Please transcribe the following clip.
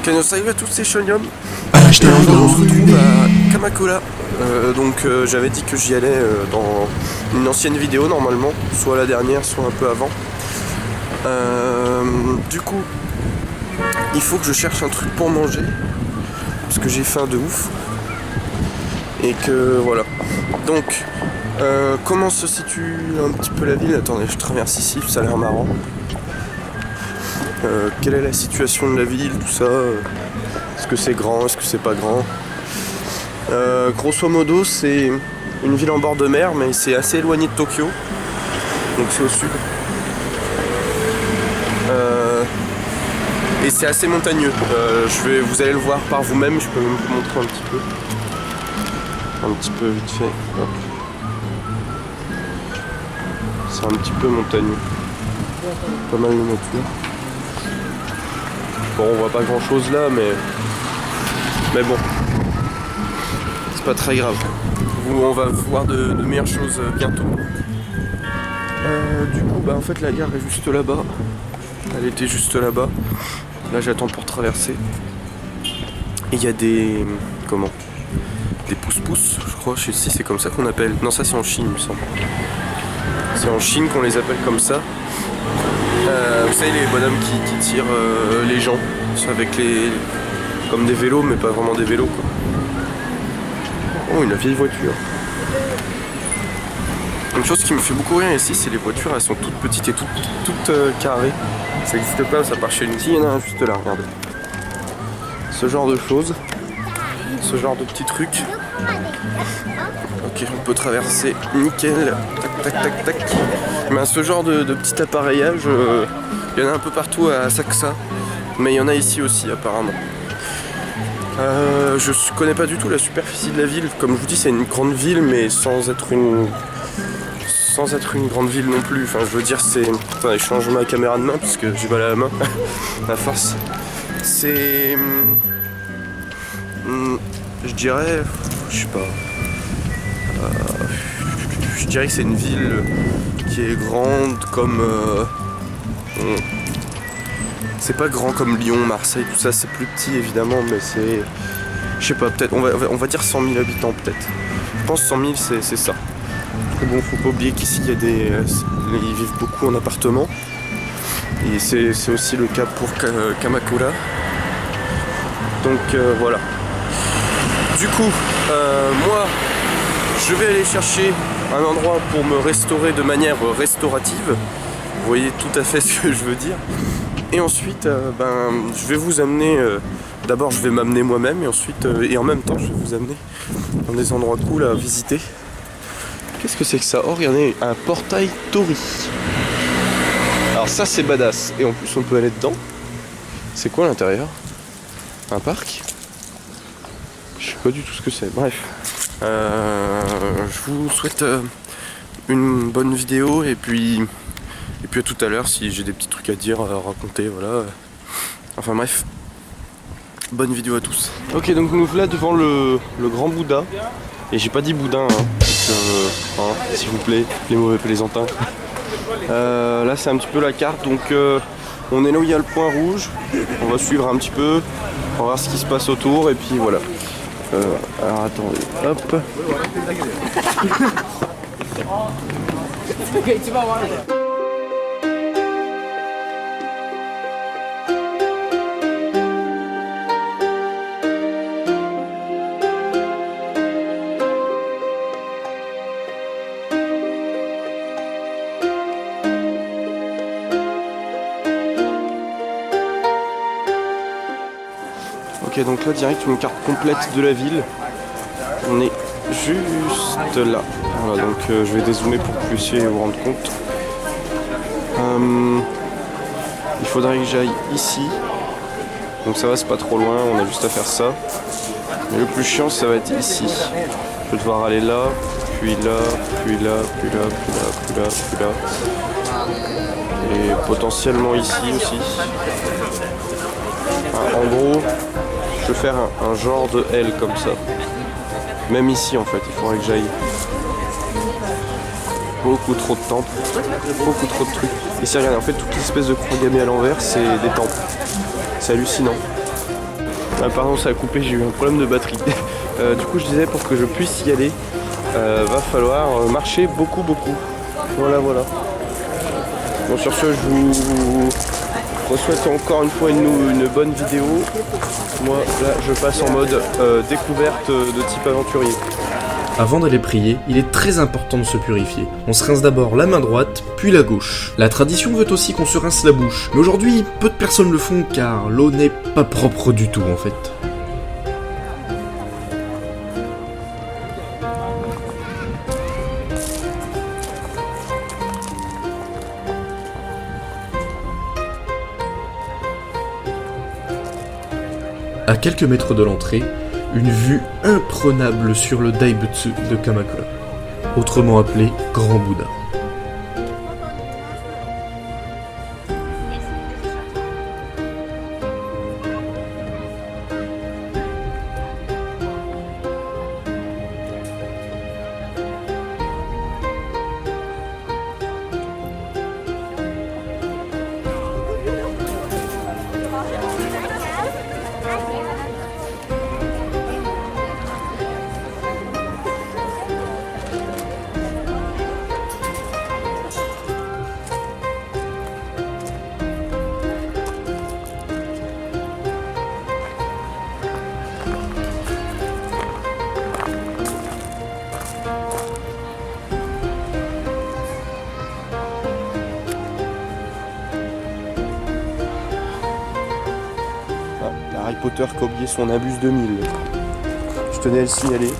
Ok, donc salut à tous, c'est Shonium. On se retrouve à Kamakura. J'avais dit que j'y allais dans une ancienne vidéo normalement, soit la dernière, soit un peu avant. Du coup, il faut que je cherche un truc pour manger, parce que j'ai faim de ouf. Et que voilà. Donc, comment se situe un petit peu la ville? Attendez, je traverse ici, ça a l'air marrant. Quelle est la situation de la ville, tout ça, est-ce que c'est grand, est-ce que c'est pas grand. Grosso modo, c'est une ville en bord de mer, mais c'est assez éloigné de Tokyo, donc c'est au sud. Et c'est assez montagneux. Vous allez le voir par vous-même, je peux même vous montrer un petit peu vite fait. Hop. C'est un petit peu montagneux, pas mal de nature. Bon, on voit pas grand chose là, mais bon, c'est pas très grave. On va voir de meilleures choses bientôt. Du coup, en fait, la gare est juste là-bas. Elle était juste là-bas. Là, j'attends pour traverser. Et il y a des pousse-pousse, je crois. Je sais si c'est comme ça qu'on appelle. Non, ça c'est en Chine, il me semble. C'est en Chine qu'on les appelle comme ça. Vous savez, les bonhommes qui tirent les gens avec comme des vélos, mais pas vraiment des vélos, quoi. Oh, une vieille voiture. Une chose qui me fait beaucoup rire ici, c'est les voitures, elles sont toutes petites et toutes carrées. Ça n'existe pas, ça part chez une il y en a un juste là, regardez. Ce genre de choses, ce genre de petits trucs. Ok, on peut traverser, nickel, tac tac tac tac. Mais ce genre de petit appareillage, il y en a un peu partout à Saxa, mais il y en a ici aussi apparemment. Je connais pas du tout la superficie de la ville. Comme je vous dis, c'est une grande ville, mais sans être une grande ville non plus. Enfin, je veux dire, c'est... Attendez, je change ma caméra de main parce que j'ai mal à la main à force. C'est... je dirais... Je sais pas... je dirais que c'est une ville qui est grande comme... c'est pas grand comme Lyon, Marseille, tout ça, c'est plus petit évidemment, mais c'est... Je sais pas, peut-être, on va dire 100 000 habitants peut-être. Je pense 100 000 c'est ça. Parce que bon, faut pas oublier qu'ici il y a ils vivent beaucoup en appartement. Et c'est aussi le cas pour Kamakura. Donc voilà. Du coup, moi, je vais aller chercher un endroit pour me restaurer de manière restaurative. Vous voyez tout à fait ce que je veux dire. Et ensuite, je vais vous amener... D'abord, je vais m'amener moi-même et ensuite, et en même temps, je vais vous amener dans des endroits cool à visiter. Qu'est-ce que c'est que ça? Oh, regardez, un portail Tori. Alors ça, c'est badass. Et en plus, on peut aller dedans. C'est quoi à l'intérieur? Un parc? Je sais pas du tout ce que c'est. Bref. Je vous souhaite une bonne vidéo et puis à tout à l'heure si j'ai des petits trucs à dire, à raconter, voilà. Enfin bref. Bonne vidéo à tous. Ok, donc nous voilà devant le grand Bouddha. Et j'ai pas dit boudin, s'il vous plaît, les mauvais plaisantins. Là c'est un petit peu la carte, donc on est là où il y a le point rouge. On va suivre un petit peu, on va voir ce qui se passe autour et puis voilà. Alors attendez, hop. Ok, donc là direct une carte complète de la ville. On est juste là. Voilà, donc je vais dézoomer pour que vous puissiez vous rendre compte. Il faudrait que j'aille ici. Donc ça va, c'est pas trop loin, on a juste à faire ça. Mais le plus chiant, ça va être ici. Je vais devoir aller là, puis là, puis là, puis là, puis là, puis là, puis là. Et potentiellement ici aussi. En gros, je vais faire un genre de L comme ça. Même ici en fait, il faudrait que j'aille. Beaucoup trop de temples, beaucoup trop de trucs. Et c'est regardez, en fait toute l'espèce de croix gammée à l'envers, c'est des temples. C'est hallucinant. Ah, pardon, ça a coupé, j'ai eu un problème de batterie. Du coup, je disais, pour que je puisse y aller, va falloir marcher beaucoup. Voilà. Bon, sur ce, je vous souhaite encore une fois une bonne vidéo. Moi, là, je passe en mode découverte de type aventurier. Avant d'aller prier, il est très important de se purifier. On se rince d'abord la main droite, puis la gauche. La tradition veut aussi qu'on se rince la bouche, mais aujourd'hui, peu de personnes le font car l'eau n'est pas propre du tout en fait. À quelques mètres de l'entrée, une vue imprenable sur le Daibutsu de Kamakura, autrement appelé Grand Bouddha. Harry Potter qui a oublié son Abus 2000. Je tenais à le signaler.